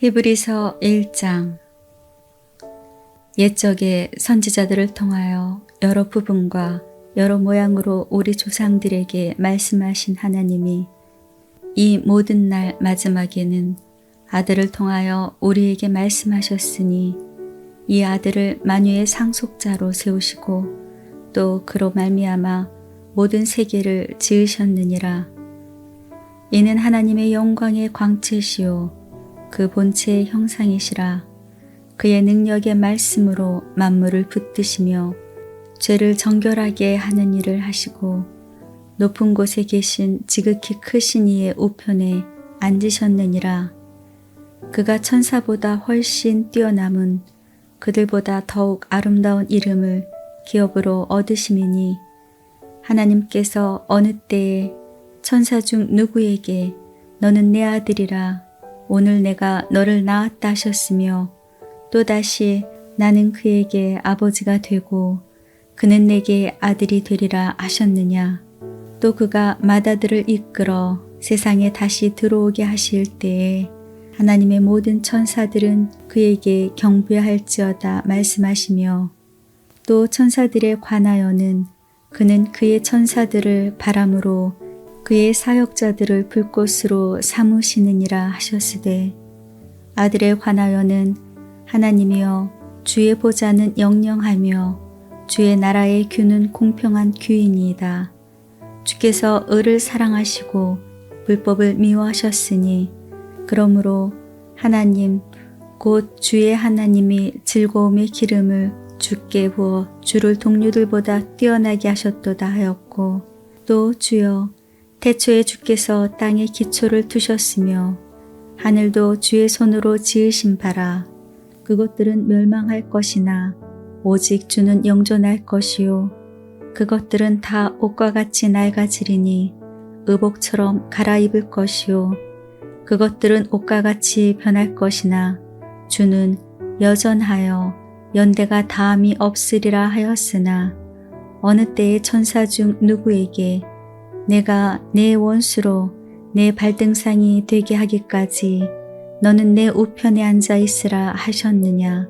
히브리서 1장. 옛적에 선지자들을 통하여 여러 부분과 여러 모양으로 우리 조상들에게 말씀하신 하나님이 이 모든 날 마지막에는 아들을 통하여 우리에게 말씀하셨으니 이 아들을 만유의 상속자로 세우시고 또 그로 말미암아 모든 세계를 지으셨느니라. 이는 하나님의 영광의 광채시요 그 본체의 형상이시라. 그의 능력의 말씀으로 만물을 붙드시며 죄를 정결하게 하는 일을 하시고 높은 곳에 계신 지극히 크신 이의 우편에 앉으셨느니라. 그가 천사보다 훨씬 뛰어남은 그들보다 더욱 아름다운 이름을 기업으로 얻으심이니 하나님께서 어느 때에 천사 중 누구에게 너는 내 아들이라 오늘 내가 너를 낳았다 하셨으며 또다시 나는 그에게 아버지가 되고 그는 내게 아들이 되리라 하셨느냐. 또 그가 맏아들을 이끌어 세상에 다시 들어오게 하실 때에 하나님의 모든 천사들은 그에게 경배할지어다 말씀하시며 또 천사들에 관하여는 그는 그의 천사들을 바람으로 그의 사역자들을 불꽃으로 삼으시느니라 하셨으되 아들에 관하여는 하나님이여 주의 보좌는 영영하며 주의 나라의 규는 공평한 규이니이다. 주께서 의를 사랑하시고 불법을 미워하셨으니 그러므로 하나님 곧 주의 하나님이 즐거움의 기름을 주께 부어 주를 동료들보다 뛰어나게 하셨도다 하였고 또 주여 태초에 주께서 땅에 기초를 두셨으며 하늘도 주의 손으로 지으신 바라. 그것들은 멸망할 것이나 오직 주는 영존할 것이요 그것들은 다 옷과 같이 낡아지리니 의복처럼 갈아입을 것이요 그것들은 옷과 같이 변할 것이나 주는 여전하여 연대가 다함이 없으리라 하였으나 어느 때의 천사 중 누구에게 내가 내 원수로 내 발등상이 되게 하기까지 너는 내 우편에 앉아 있으라 하셨느냐.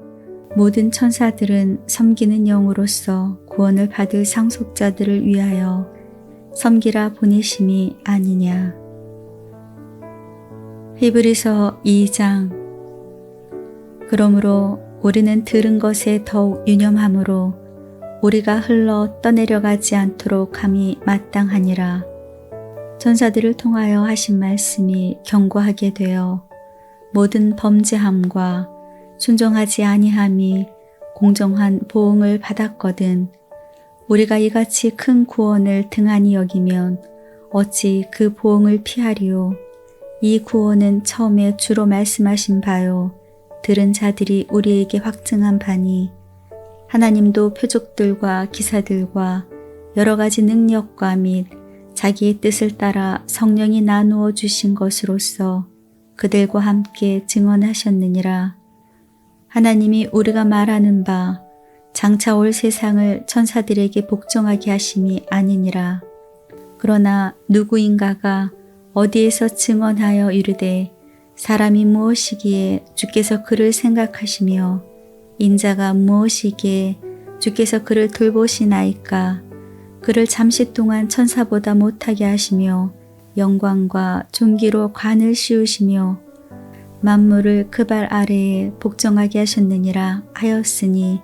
모든 천사들은 섬기는 영으로서 구원을 받을 상속자들을 위하여 섬기라 보내심이 아니냐. 히브리서 2장. 그러므로 우리는 들은 것에 더욱 유념함으로 우리가 흘러 떠내려가지 않도록 함이 마땅하니라. 천사들을 통하여 하신 말씀이 견고하게 되어 모든 범죄함과 순종하지 아니함이 공정한 보응을 받았거든 우리가 이같이 큰 구원을 등한히 여기면 어찌 그 보응을 피하리요. 이 구원은 처음에 주로 말씀하신 바요 들은 자들이 우리에게 확증한 바니 하나님도 표적들과 기사들과 여러 가지 능력과 및 자기의 뜻을 따라 성령이 나누어 주신 것으로서 그들과 함께 증언하셨느니라. 하나님이 우리가 말하는 바 장차 올 세상을 천사들에게 복종하게 하심이 아니니라. 그러나 누구인가가 어디에서 증언하여 이르되 사람이 무엇이기에 주께서 그를 생각하시며 인자가 무엇이기에 주께서 그를 돌보시나이까. 그를 잠시 동안 천사보다 못하게 하시며 영광과 존귀로 관을 씌우시며 만물을 그 발 아래에 복종하게 하셨느니라 하였으니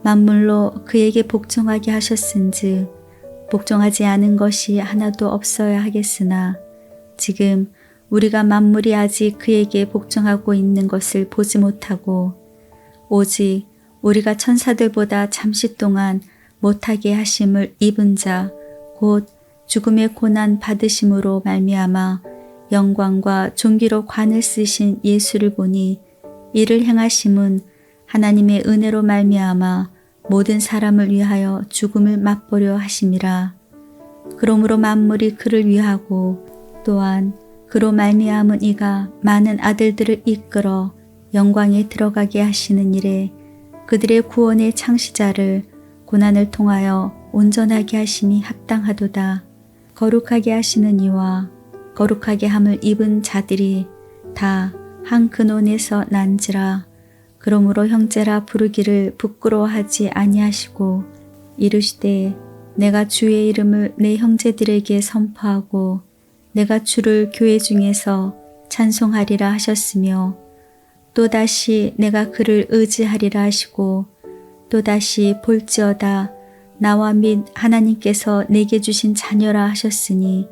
만물로 그에게 복종하게 하셨은즉 복종하지 않은 것이 하나도 없어야 하겠으나 지금 우리가 만물이 아직 그에게 복종하고 있는 것을 보지 못하고 오직 우리가 천사들보다 잠시 동안 못하게 하심을 입은 자 곧 죽음의 고난 받으심으로 말미암아 영광과 존귀로 관을 쓰신 예수를 보니 이를 행하심은 하나님의 은혜로 말미암아 모든 사람을 위하여 죽음을 맛보려 하심이라. 그러므로 만물이 그를 위하고 또한 그로 말미암은 이가 많은 아들들을 이끌어 영광에 들어가게 하시는 일에 그들의 구원의 창시자를 고난을 통하여 온전하게 하심이 합당하도다. 거룩하게 하시는 이와 거룩하게 함을 입은 자들이 다 한 근원에서 난지라. 그러므로 형제라 부르기를 부끄러워하지 아니하시고 이르시되 내가 주의 이름을 내 형제들에게 선포하고 내가 주를 교회 중에서 찬송하리라 하셨으며 또다시 내가 그를 의지하리라 하시고 또다시 볼지어다 나와 및 하나님께서 내게 주신 자녀라 하셨으니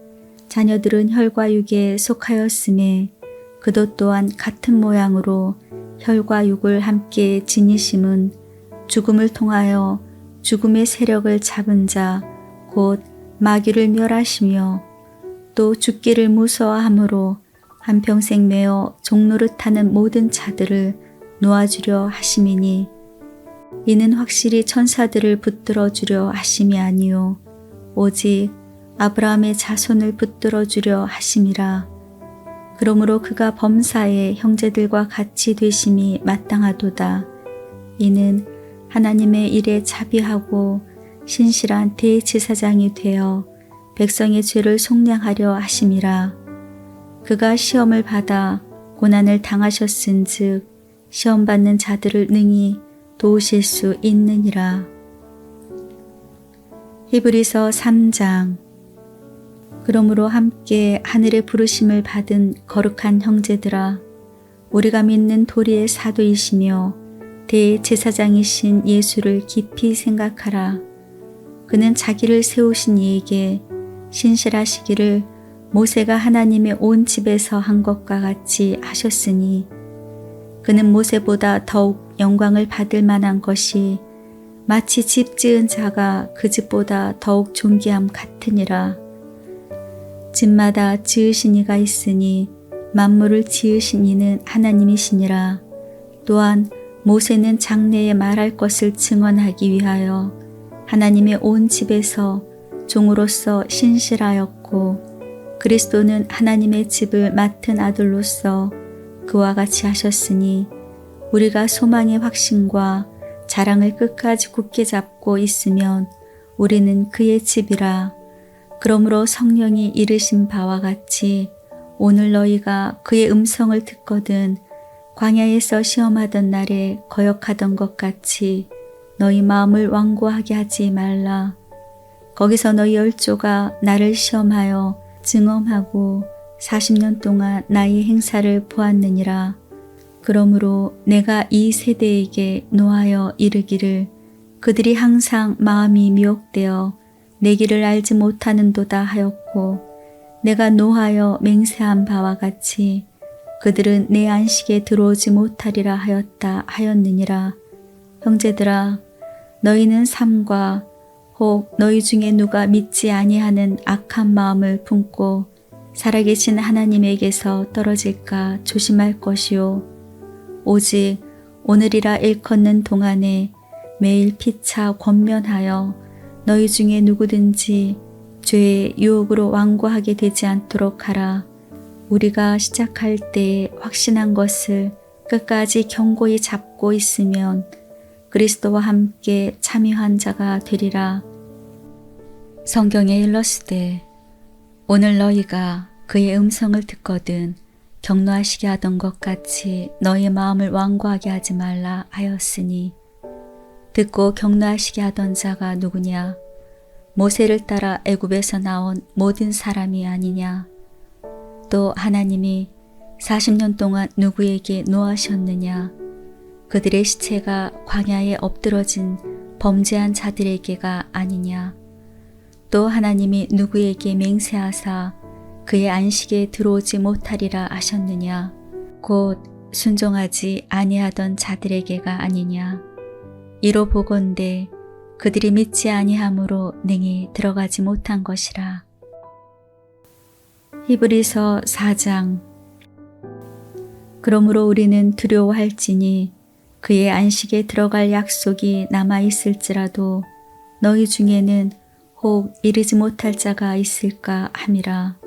자녀들은 혈과 육에 속하였음에 그도 또한 같은 모양으로 혈과 육을 함께 지니심은 죽음을 통하여 죽음의 세력을 잡은 자 곧 마귀를 멸하시며 또 죽기를 무서워함으로 한평생 매어 종노릇하는 모든 자들을 놓아주려 하심이니 이는 확실히 천사들을 붙들어 주려 하심이 아니요 오직 아브라함의 자손을 붙들어 주려 하심이라. 그러므로 그가 범사에 형제들과 같이 되심이 마땅하도다. 이는 하나님의 일에 자비하고 신실한 대제사장이 되어 백성의 죄를 속량하려 하심이라. 그가 시험을 받아 고난을 당하셨은즉 시험 받는 자들을 능히 도우실 수 있느니라. 히브리서 3장. 그러므로 함께 하늘의 부르심을 받은 거룩한 형제들아, 우리가 믿는 도리의 사도이시며 대제사장이신 예수를 깊이 생각하라. 그는 자기를 세우신 이에게 신실하시기를 모세가 하나님의 온 집에서 한 것과 같이 하셨으니 그는 모세보다 더욱 영광을 받을 만한 것이 마치 집 지은 자가 그 집보다 더욱 존귀함 같으니라. 집마다 지으신 이가 있으니 만물을 지으신 이는 하나님이시니라. 또한 모세는 장래에 말할 것을 증언하기 위하여 하나님의 온 집에서 종으로서 신실하였고 그리스도는 하나님의 집을 맡은 아들로서 그와 같이 하셨으니 우리가 소망의 확신과 자랑을 끝까지 굳게 잡고 있으면 우리는 그의 집이라. 그러므로 성령이 이르신 바와 같이 오늘 너희가 그의 음성을 듣거든 광야에서 시험하던 날에 거역하던 것 같이 너희 마음을 완고하게 하지 말라. 거기서 너희 열조가 나를 시험하여 증언하고 40년 동안 나의 행사를 보았느니라. 그러므로 내가 이 세대에게 노하여 이르기를 그들이 항상 마음이 미혹되어 내 길을 알지 못하는도다 하였고 내가 노하여 맹세한 바와 같이 그들은 내 안식에 들어오지 못하리라 하였다 하였느니라. 형제들아, 너희는 삶과 혹 너희 중에 누가 믿지 아니하는 악한 마음을 품고 살아계신 하나님에게서 떨어질까 조심할 것이요. 오직 오늘이라 일컫는 동안에 매일 피차 권면하여 너희 중에 누구든지 죄의 유혹으로 완고하게 되지 않도록 하라. 우리가 시작할 때 확신한 것을 끝까지 견고히 잡고 있으면 그리스도와 함께 참여한 자가 되리라. 성경에 일렀으되 오늘 너희가 그의 음성을 듣거든 격노하시게 하던 것 같이 너희 마음을 완고하게 하지 말라 하였으니 듣고 격노하시게 하던 자가 누구냐? 모세를 따라 애굽에서 나온 모든 사람이 아니냐? 또 하나님이 40년 동안 누구에게 노하셨느냐? 그들의 시체가 광야에 엎드러진 범죄한 자들에게가 아니냐? 또 하나님이 누구에게 맹세하사 그의 안식에 들어오지 못하리라 하셨느냐? 곧 순종하지 아니하던 자들에게가 아니냐? 이로 보건대 그들이 믿지 아니함으로 능히 들어가지 못한 것이라. 히브리서 4장. 그러므로 우리는 두려워할지니 그의 안식에 들어갈 약속이 남아 있을지라도 너희 중에는 혹 이르지 못할 자가 있을까 함이라.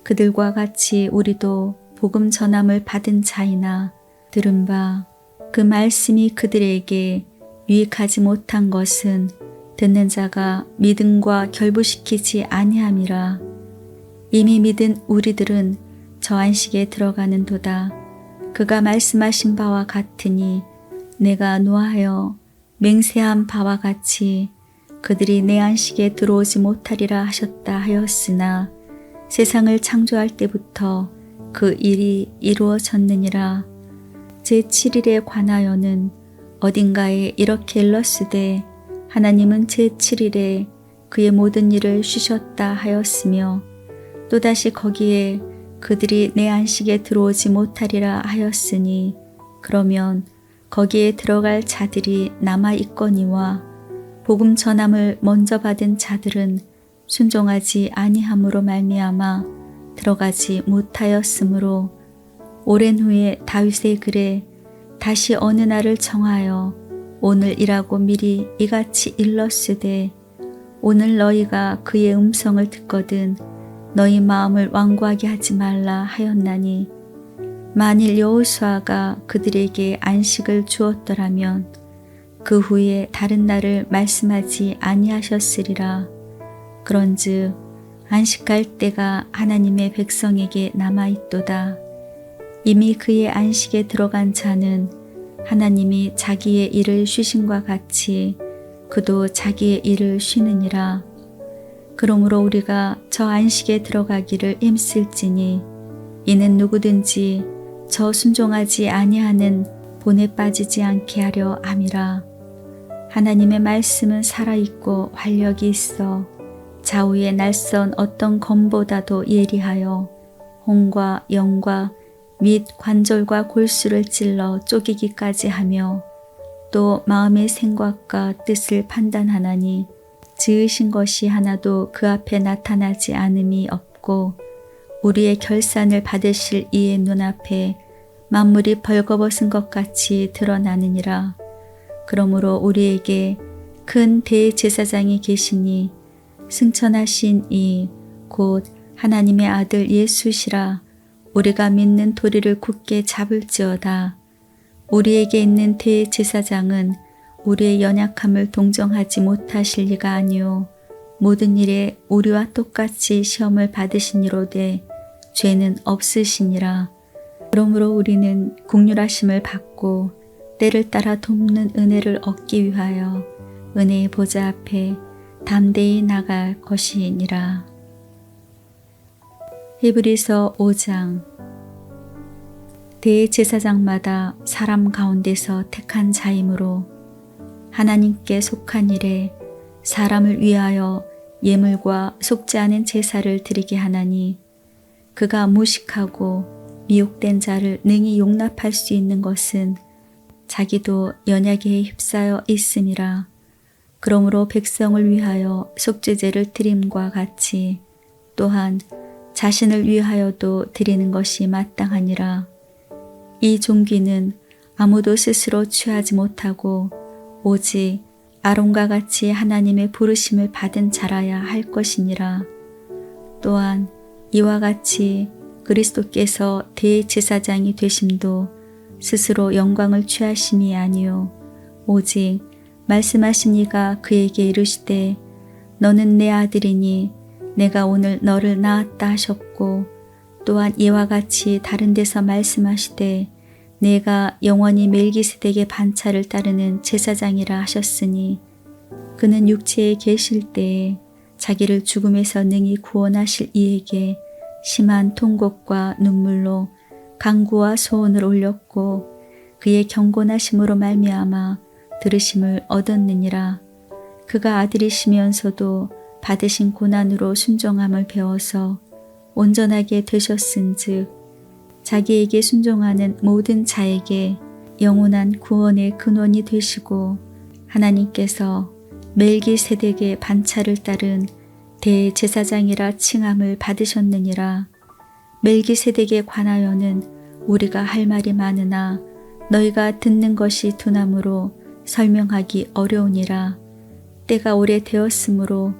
그들과 같이 우리도 복음 전함을 받은 자이나 들은 바 그 말씀이 그들에게 유익하지 못한 것은 듣는 자가 믿음과 결부시키지 아니함이라. 이미 믿은 우리들은 저 안식에 들어가는도다. 그가 말씀하신 바와 같으니 내가 노하여 맹세한 바와 같이 그들이 내 안식에 들어오지 못하리라 하셨다 하였으나 세상을 창조할 때부터 그 일이 이루어졌느니라. 제7일에 관하여는 어딘가에 이렇게 일렀으되 하나님은 제7일에 그의 모든 일을 쉬셨다 하였으며 또다시 거기에 그들이 내 안식에 들어오지 못하리라 하였으니 그러면 거기에 들어갈 자들이 남아 있거니와 복음 전함을 먼저 받은 자들은 순종하지 아니함으로 말미암아 들어가지 못하였으므로 오랜 후에 다윗의 글에 다시 어느 날을 정하여 오늘이라고 미리 이같이 일렀으되 오늘 너희가 그의 음성을 듣거든 너희 마음을 완고하게 하지 말라 하였나니 만일 여호수아가 그들에게 안식을 주었더라면 그 후에 다른 날을 말씀하지 아니하셨으리라. 그런즉 안식할 때가 하나님의 백성에게 남아있도다. 이미 그의 안식에 들어간 자는 하나님이 자기의 일을 쉬심과 같이 그도 자기의 일을 쉬느니라. 그러므로 우리가 저 안식에 들어가기를 힘쓸지니 이는 누구든지 저 순종하지 아니하는 본에 빠지지 않게 하려 함이라. 하나님의 말씀은 살아있고 활력이 있어 좌우에 날선 어떤 검보다도 예리하여 혼과 영과 및 관절과 골수를 찔러 쪼개기까지 하며 또 마음의 생각과 뜻을 판단하나니 지으신 것이 하나도 그 앞에 나타나지 않음이 없고 우리의 결산을 받으실 이의 눈앞에 만물이 벌거벗은 것 같이 드러나느니라. 그러므로 우리에게 큰 대제사장이 계시니 승천하신 이 곧 하나님의 아들 예수시라. 우리가 믿는 도리를 굳게 잡을지어다. 우리에게 있는 대제사장은 우리의 연약함을 동정하지 못하실 리가 아니요 모든 일에 우리와 똑같이 시험을 받으시니로되 죄는 없으시니라. 그러므로 우리는 긍휼하심을 받고 때를 따라 돕는 은혜를 얻기 위하여 은혜의 보좌 앞에 담대히 나갈 것이니라. 히브리서 5장. 대제사장마다 사람 가운데서 택한 자이므로 하나님께 속한 일에 사람을 위하여 예물과 속지 않은 제사를 드리게 하나니 그가 무식하고 미혹된 자를 능히 용납할 수 있는 것은 자기도 연약에 휩싸여 있음이라. 그러므로 백성을 위하여 속죄제를 드림과 같이 또한 자신을 위하여도 드리는 것이 마땅하니라. 이 종기는 아무도 스스로 취하지 못하고 오직 아론과 같이 하나님의 부르심을 받은 자라야 할 것이니라. 또한 이와 같이 그리스도께서 대제사장이 되심도 스스로 영광을 취하심이 아니요 오직 말씀하신 이가 그에게 이르시되 너는 내 아들이니 내가 오늘 너를 낳았다 하셨고 또한 이와 같이 다른 데서 말씀하시되 내가 영원히 멜기세덱의 반차를 따르는 제사장이라 하셨으니 그는 육체에 계실 때에 자기를 죽음에서 능히 구원하실 이에게 심한 통곡과 눈물로 간구와 소원을 올렸고 그의 경건하심으로 말미암아 들으심을 얻었느니라. 그가 아들이시면서도 받으신 고난으로 순종함을 배워서 온전하게 되셨은즉 자기에게 순종하는 모든 자에게 영원한 구원의 근원이 되시고 하나님께서 멜기세덱의 반차를 따른 대제사장이라 칭함을 받으셨느니라. 멜기세덱에 관하여는 우리가 할 말이 많으나 너희가 듣는 것이 둔함으로 설명하기 어려우니라. 때가 오래되었으므로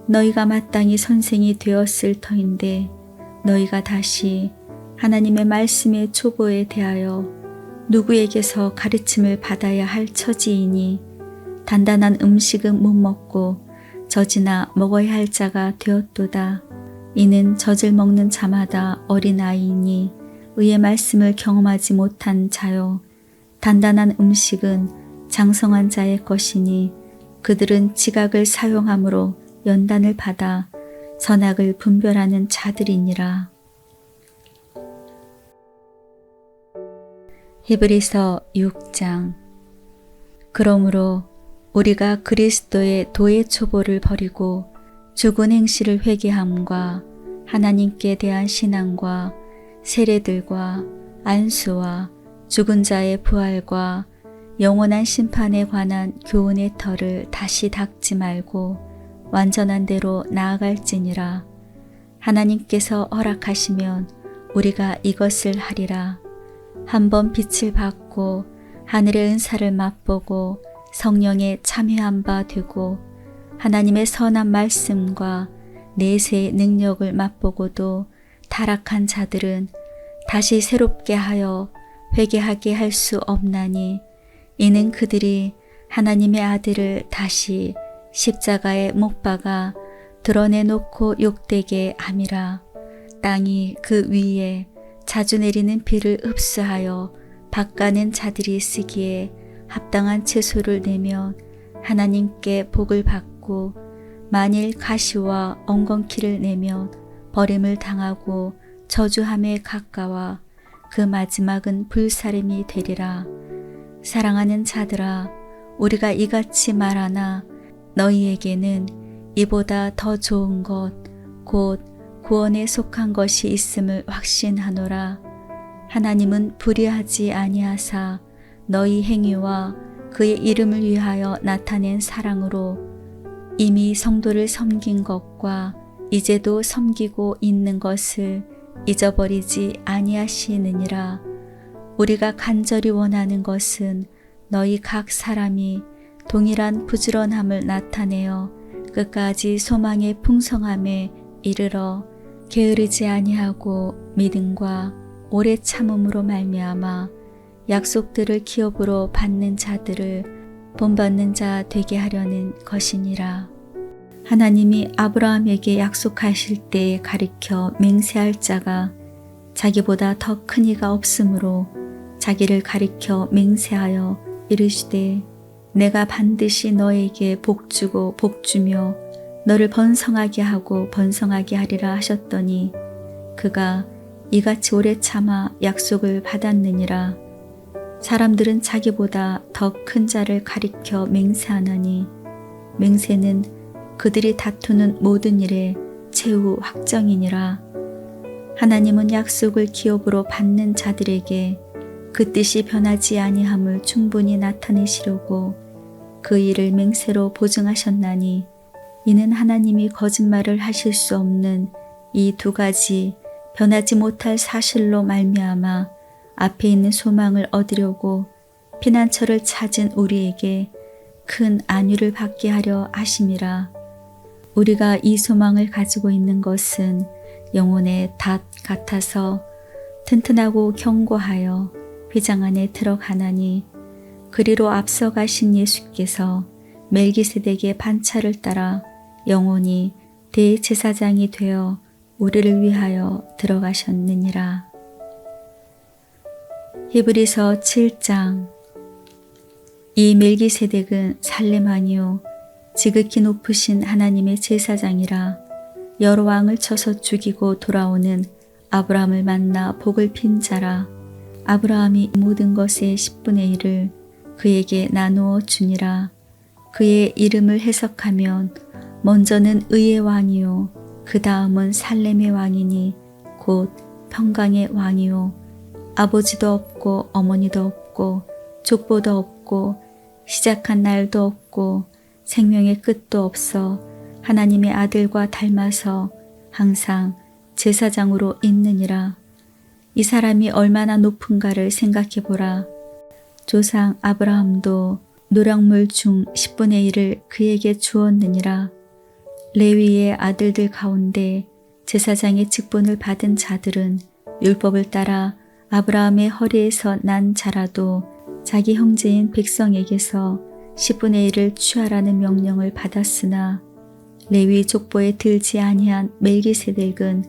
너희가 마땅히 선생이 되었을 터인데 너희가 다시 하나님의 말씀의 초보에 대하여 누구에게서 가르침을 받아야 할 처지이니 단단한 음식은 못 먹고 젖이나 먹어야 할 자가 되었도다. 이는 젖을 먹는 자마다 어린아이이니 의의 말씀을 경험하지 못한 자요. 단단한 음식은 장성한 자의 것이니 그들은 지각을 사용함으로 연단을 받아 선악을 분별하는 자들이니라. 히브리서 6장. 그러므로 우리가 그리스도의 도의 초보를 버리고 죽은 행실을 회개함과 하나님께 대한 신앙과 세례들과 안수와 죽은 자의 부활과 영원한 심판에 관한 교훈의 털을 다시 닦지 말고 완전한 대로 나아갈지니라. 하나님께서 허락하시면 우리가 이것을 하리라. 한번 빛을 받고 하늘의 은사를 맛보고 성령에 참여한 바 되고 하나님의 선한 말씀과 내세의 능력을 맛보고도 타락한 자들은 다시 새롭게 하여 회개하게 할 수 없나니 이는 그들이 하나님의 아들을 다시 십자가에 못 박아 드러내놓고 욕되게 함이라. 땅이 그 위에 자주 내리는 비를 흡수하여 밭가는 자들이 쓰기에 합당한 채소를 내면 하나님께 복을 받고 만일 가시와 엉겅퀴를 내면 버림을 당하고 저주함에 가까워 그 마지막은 불사름이 되리라. 사랑하는 자들아, 우리가 이같이 말하나 너희에게는 이보다 더 좋은 것, 곧 구원에 속한 것이 있음을 확신하노라. 하나님은 불의하지 아니하사 너희 행위와 그의 이름을 위하여 나타낸 사랑으로 이미 성도를 섬긴 것과 이제도 섬기고 있는 것을 잊어버리지 아니하시느니라. 우리가 간절히 원하는 것은 너희 각 사람이 동일한 부지런함을 나타내어 끝까지 소망의 풍성함에 이르러 게으르지 아니하고 믿음과 오래 참음으로 말미암아 약속들을 기업으로 받는 자들을 본받는 자 되게 하려는 것이니라. 하나님이 아브라함에게 약속하실 때에 가리켜 맹세할 자가 자기보다 더 큰 이가 없으므로 자기를 가리켜 맹세하여 이르시되 내가 반드시 너에게 복주고 복주며 너를 번성하게 하고 번성하게 하리라 하셨더니 그가 이같이 오래 참아 약속을 받았느니라. 사람들은 자기보다 더 큰 자를 가리켜 맹세하나니 맹세는 그들이 다투는 모든 일에 최후 확정이니라. 하나님은 약속을 기업으로 받는 자들에게 그 뜻이 변하지 아니함을 충분히 나타내시려고 그 일을 맹세로 보증하셨나니 이는 하나님이 거짓말을 하실 수 없는 이 두 가지 변하지 못할 사실로 말미암아 앞에 있는 소망을 얻으려고 피난처를 찾은 우리에게 큰 안위를 받게 하려 하심이라. 우리가 이 소망을 가지고 있는 것은 영혼의 닷 같아서 튼튼하고 견고하여 휘장 안에 들어가나니 그리로 앞서 가신 예수께서 멜기세덱의 반차를 따라 영원히 대제사장이 되어 우리를 위하여 들어가셨느니라. 히브리서 7장. 이 멜기세덱은 살렘 아니요 지극히 높으신 하나님의 제사장이라. 여러 왕을 쳐서 죽이고 돌아오는 아브라함을 만나 복을 빈 자라. 아브라함이 모든 것의 10분의 1을 그에게 나누어 주니라. 그의 이름을 해석하면 먼저는 의의 왕이요 그 다음은 살렘의 왕이니 곧 평강의 왕이요 아버지도 없고 어머니도 없고 족보도 없고 시작한 날도 없고 생명의 끝도 없어 하나님의 아들과 닮아서 항상 제사장으로 있느니라. 이 사람이 얼마나 높은가를 생각해 보라. 조상 아브라함도 노력물 중 10분의 1을 그에게 주었느니라. 레위의 아들들 가운데 제사장의 직분을 받은 자들은 율법을 따라 아브라함의 허리에서 난 자라도 자기 형제인 백성에게서 10분의 1을 취하라는 명령을 받았으나 레위 족보에 들지 아니한 멜기세덱은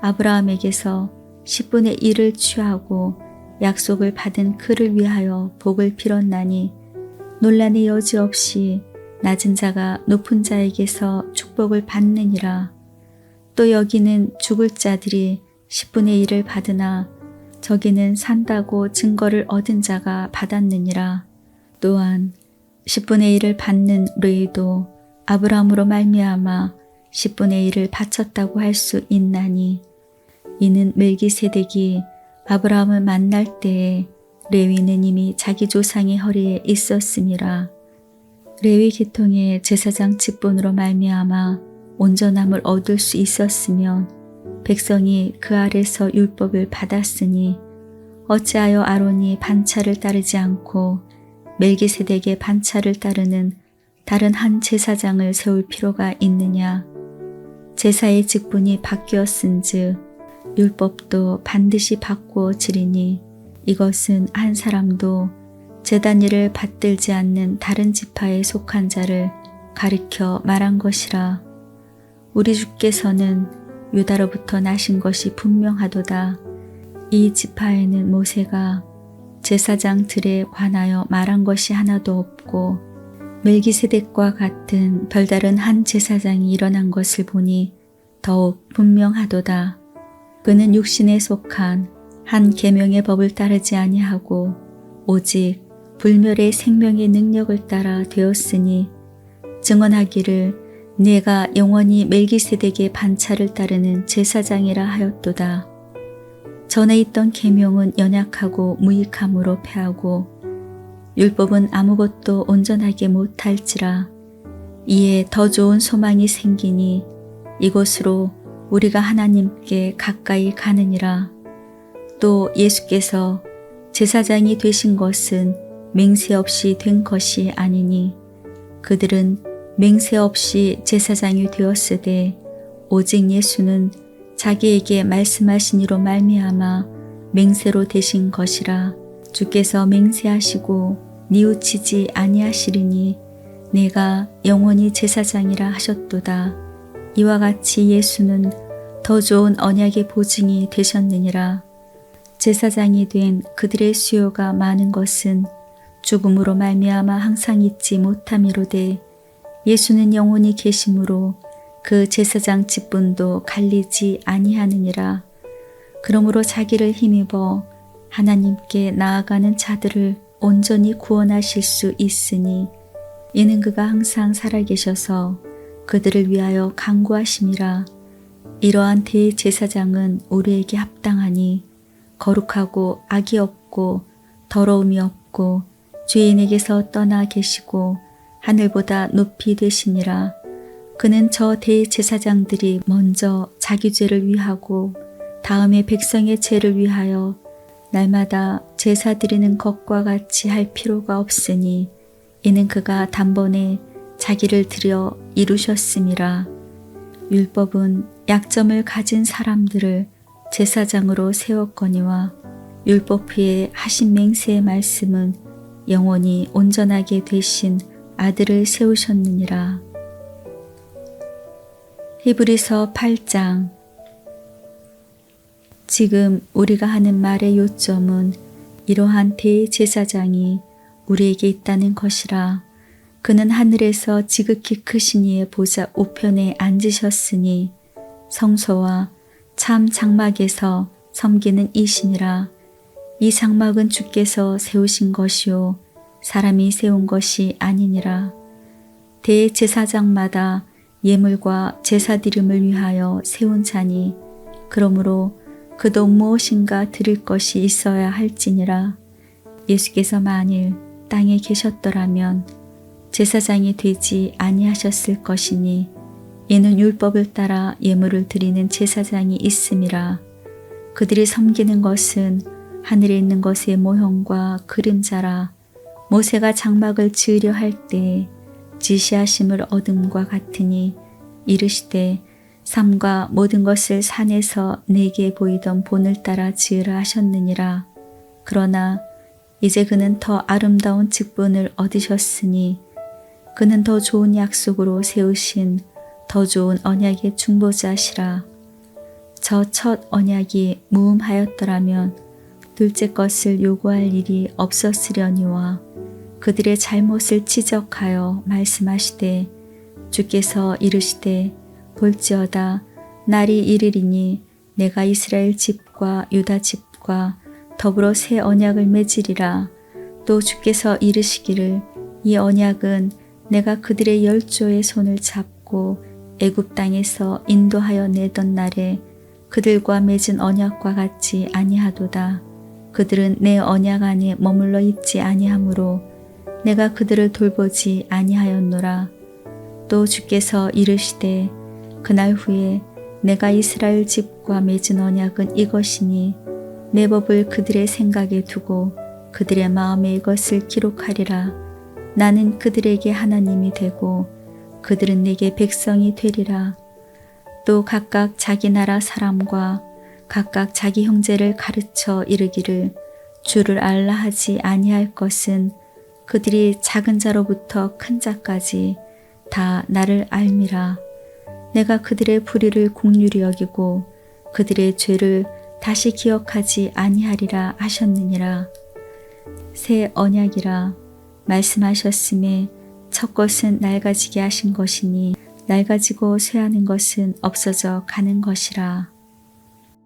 아브라함에게서 10분의 1을 취하고 약속을 받은 그를 위하여 복을 빌었나니 논란의 여지 없이 낮은 자가 높은 자에게서 축복을 받느니라. 또 여기는 죽을 자들이 10분의 1을 받으나 저기는 산다고 증거를 얻은 자가 받았느니라. 또한 10분의 1을 받는 레위도 아브라함으로 말미암아 10분의 1을 바쳤다고 할 수 있나니 이는 멜기세덱이 아브라함을 만날 때에 레위는 이미 자기 조상의 허리에 있었음이라. 레위 계통의 제사장 직분으로 말미암아 온전함을 얻을 수 있었으면 백성이 그 아래서 율법을 받았으니 어찌하여 아론이 반차를 따르지 않고 멜기세덱의 반차를 따르는 다른 한 제사장을 세울 필요가 있느냐. 제사의 직분이 바뀌었은즉 율법도 반드시 바꾸어지리니 이것은 한 사람도 제단 일을 받들지 않는 다른 지파에 속한 자를 가리켜 말한 것이라. 우리 주께서는 유다로부터 나신 것이 분명하도다. 이 지파에는 모세가 제사장들에 관하여 말한 것이 하나도 없고 멜기세덱과 같은 별다른 한 제사장이 일어난 것을 보니 더욱 분명하도다. 그는 육신에 속한 한 계명의 법을 따르지 아니하고 오직 불멸의 생명의 능력을 따라 되었으니 증언하기를 내가 영원히 멜기세덱의 반차를 따르는 제사장이라 하였도다. 전에 있던 계명은 연약하고 무익함으로 패하고 율법은 아무것도 온전하게 못할지라. 이에 더 좋은 소망이 생기니 이곳으로 우리가 하나님께 가까이 가느니라. 또 예수께서 제사장이 되신 것은 맹세 없이 된 것이 아니니 그들은 맹세 없이 제사장이 되었으되 오직 예수는 자기에게 말씀하신 이로 말미암아 맹세로 되신 것이라. 주께서 맹세하시고 뉘우치지 아니하시리니 내가 영원히 제사장이라 하셨도다. 이와 같이 예수는 더 좋은 언약의 보증이 되셨느니라. 제사장이 된 그들의 수요가 많은 것은 죽음으로 말미암아 항상 잊지 못함이로되 예수는 영원히 계심으로 그 제사장 직분도 갈리지 아니하느니라. 그러므로 자기를 힘입어 하나님께 나아가는 자들을 온전히 구원하실 수 있으니 이는 그가 항상 살아계셔서 그들을 위하여 간구하심이라. 이러한 대제사장은 우리에게 합당하니 거룩하고 악이 없고 더러움이 없고 죄인에게서 떠나 계시고 하늘보다 높이 되시니라. 그는 저 대제사장들이 먼저 자기 죄를 위하고 다음에 백성의 죄를 위하여 날마다 제사 드리는 것과 같이 할 필요가 없으니 이는 그가 단번에 자기를 드려 이루셨음이라. 율법은 약점을 가진 사람들을 제사장으로 세웠거니와 율법 후에 하신 맹세의 말씀은 영원히 온전하게 되신 아들을 세우셨느니라. 히브리서 8장. 지금 우리가 하는 말의 요점은 이러한 대제사장이 우리에게 있다는 것이라. 그는 하늘에서 지극히 크신 이의 보좌 우편에 앉으셨으니 성소와 참 장막에서 섬기는 이시니라. 이 장막은 주께서 세우신 것이요 사람이 세운 것이 아니니라. 대제사장마다 예물과 제사드림을 위하여 세운 자니 그러므로 그도 무엇인가 드릴 것이 있어야 할지니라. 예수께서 만일 땅에 계셨더라면 제사장이 되지 아니하셨을 것이니 이는 율법을 따라 예물을 드리는 제사장이 있음이라. 그들이 섬기는 것은 하늘에 있는 것의 모형과 그림자라. 모세가 장막을 지으려 할 때 지시하심을 얻음과 같으니 이르시되 삼가 모든 것을 산에서 내게 보이던 본을 따라 지으라 하셨느니라. 그러나 이제 그는 더 아름다운 직분을 얻으셨으니 그는 더 좋은 약속으로 세우신 더 좋은 언약의 중보자시라. 저 첫 언약이 무음하였더라면 둘째 것을 요구할 일이 없었으려니와 그들의 잘못을 지적하여 말씀하시되 주께서 이르시되 볼지어다 날이 이르리니 내가 이스라엘 집과 유다 집과 더불어 새 언약을 맺으리라. 또 주께서 이르시기를 이 언약은 내가 그들의 열조의 손을 잡고 애굽 땅에서 인도하여 내던 날에 그들과 맺은 언약과 같지 아니하도다. 그들은 내 언약 안에 머물러 있지 아니하므로 내가 그들을 돌보지 아니하였노라. 또 주께서 이르시되 그날 후에 내가 이스라엘 집과 맺은 언약은 이것이니 내 법을 그들의 생각에 두고 그들의 마음에 이것을 기록하리라. 나는 그들에게 하나님이 되고 그들은 내게 백성이 되리라. 또 각각 자기 나라 사람과 각각 자기 형제를 가르쳐 이르기를 주를 알라 하지 아니할 것은 그들이 작은 자로부터 큰 자까지 다 나를 알미라. 내가 그들의 불의를 긍휼히 여기고 그들의 죄를 다시 기억하지 아니하리라 하셨느니라. 새 언약이라 말씀하셨음에 첫 것은 낡아지게 하신 것이니 낡아지고 쇠하는 것은 없어져 가는 것이라.